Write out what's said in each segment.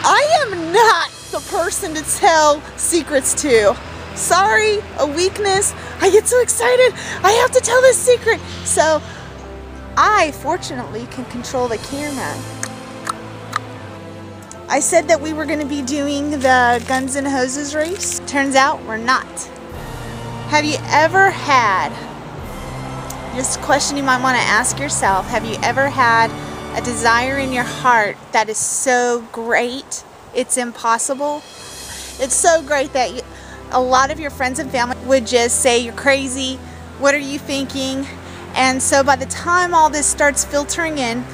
I am not the person to tell secrets to. Sorry, a weakness. I get so excited. I have to tell this secret. So I fortunately can control the camera. I said that we were going to be doing the Guns N' Hoses race. Turns out we're not. Have you ever had, just a question you might want to ask yourself, have you ever had a desire in your heart that is so great it's impossible? It's so great that a lot of your friends and family would just say, you're crazy, what are you thinking? And so by the time all this starts filtering in,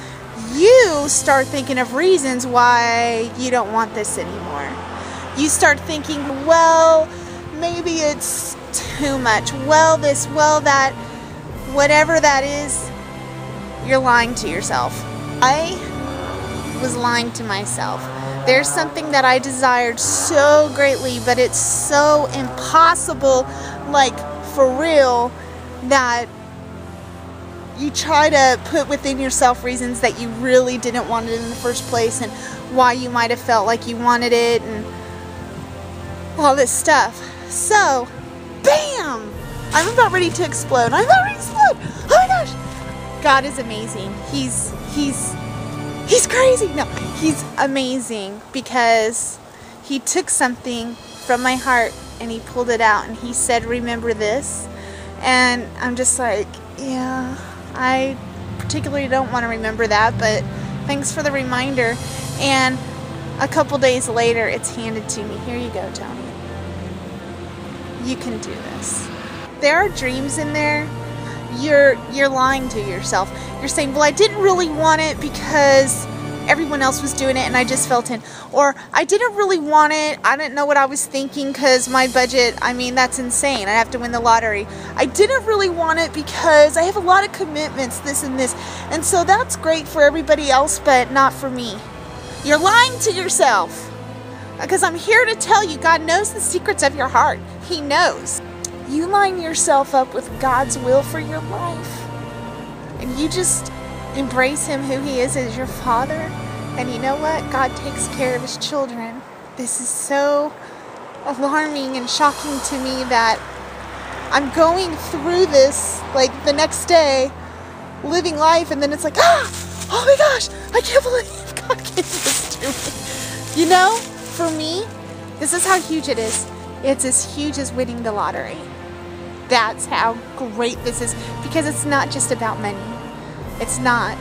you start thinking of reasons why you don't want this anymore. You start thinking, well, maybe it's too much. Well, this, well, that, whatever that is, you're lying to yourself. I was lying to myself. There's something that I desired so greatly, but it's so impossible, like for real, that you try to put within yourself reasons that you really didn't want it in the first place and why you might have felt like you wanted it and all this stuff. So, bam! I'm about ready to explode. I'm about ready to explode! Oh my gosh! God is amazing. He's crazy. No, he's amazing because he took something from my heart and he pulled it out and he said, remember this? And I'm just like, yeah, I particularly don't want to remember that, but thanks for the reminder. And a couple days later, it's handed to me. Here you go, Tony. You can do this. There are dreams in there. You're lying to yourself. You're saying, well, I didn't really want it because everyone else was doing it and I just felt in. Or I didn't really want it. I didn't know what I was thinking because my budget, I mean, that's insane. I have to win the lottery. I didn't really want it because I have a lot of commitments, this and this. And so that's great for everybody else, but not for me. You're lying to yourself. Because I'm here to tell you, God knows the secrets of your heart. He knows. You line yourself up with God's will for your life. And you just embrace Him, who He is as your Father. And you know what? God takes care of His children. This is so alarming and shocking to me that I'm going through this, like the next day, living life, and then it's like, oh my gosh, I can't believe God gave this to me. You know, for me, this is how huge it is. It's as huge as winning the lottery. That's how great this is, because it's not just about money. It's not.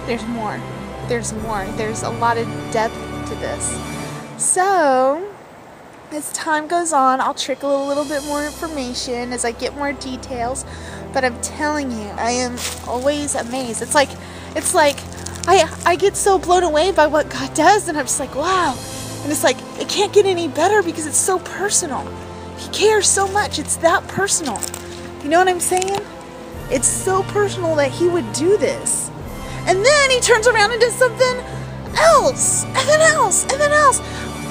There's more. There's more. There's a lot of depth to this. So, as time goes on, I'll trickle a little bit more information as I get more details. But I'm telling you, I am always amazed. It's like I get so blown away by what God does, and I'm just like, wow. And it's like, it can't get any better because it's so personal. He cares so much. It's that personal. You know what I'm saying? It's so personal that He would do this. And then He turns around and does something else. And then else. And then else.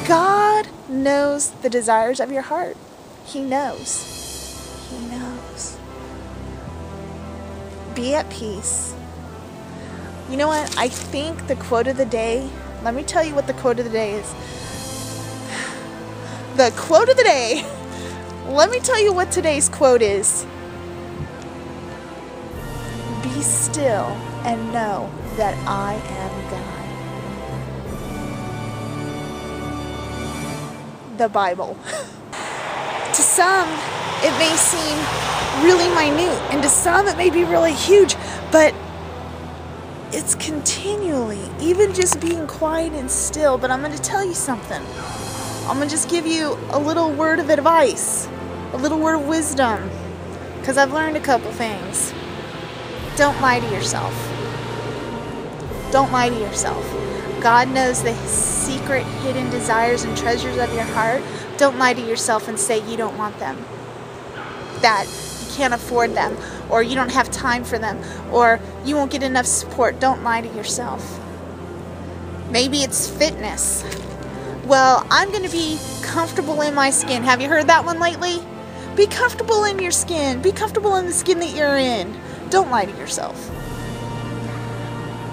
God knows the desires of your heart. He knows. He knows. Be at peace. You know what? I think the quote of the day, let me tell you what the quote of the day is. The quote of the day. Let me tell you what today's quote is. Be still and know that I am God. The Bible. To some, it may seem really minute, and to some it may be really huge, but it's continually, even just being quiet and still. But I'm going to tell you something. I'm going to just give you a little word of advice, a little word of wisdom, because I've learned a couple things. Don't lie to yourself. Don't lie to yourself. God knows the secret hidden desires and treasures of your heart. Don't lie to yourself and say you don't want them, that you can't afford them, or you don't have time for them, or you won't get enough support. Don't lie to yourself. Maybe it's fitness. Well, I'm going to be comfortable in my skin. Have you heard that one lately? Be comfortable in your skin. Be comfortable in the skin that you're in. Don't lie to yourself.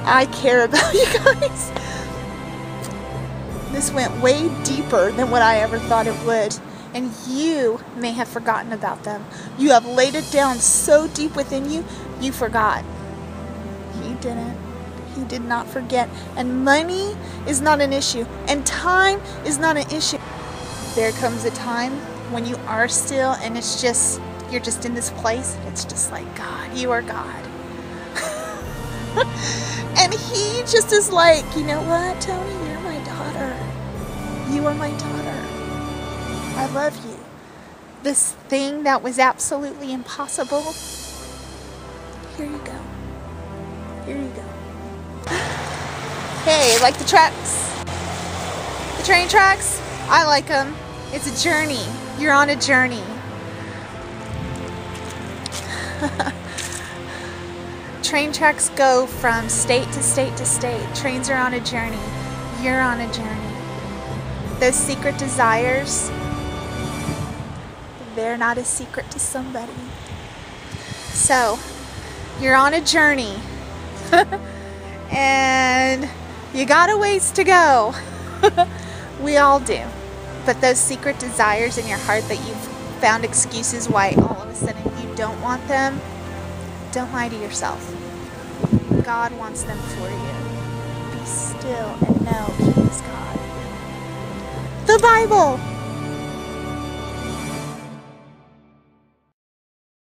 I care about you guys. This went way deeper than what I ever thought it would. And you may have forgotten about them. You have laid it down so deep within you, you forgot. He didn't. He did not forget. And money is not an issue. And time is not an issue. There comes a time when you are still and it's just, you're just in this place. It's just like, God, you are God. And he just is like, you know what, Tony, you're my daughter. You are my daughter. I love you. This thing that was absolutely impossible, here you go. Here you go. Hey, like the tracks? The train tracks? I like them. It's a journey. You're on a journey. Train tracks go from state to state to state. Trains are on a journey. You're on a journey. Those secret desires, they're not a secret to somebody. So, you're on a journey. And you got a ways to go. We all do. But those secret desires in your heart that you've found excuses why all of a sudden you don't want them, don't lie to yourself. God wants them for you. Be still and know He is God. The Bible!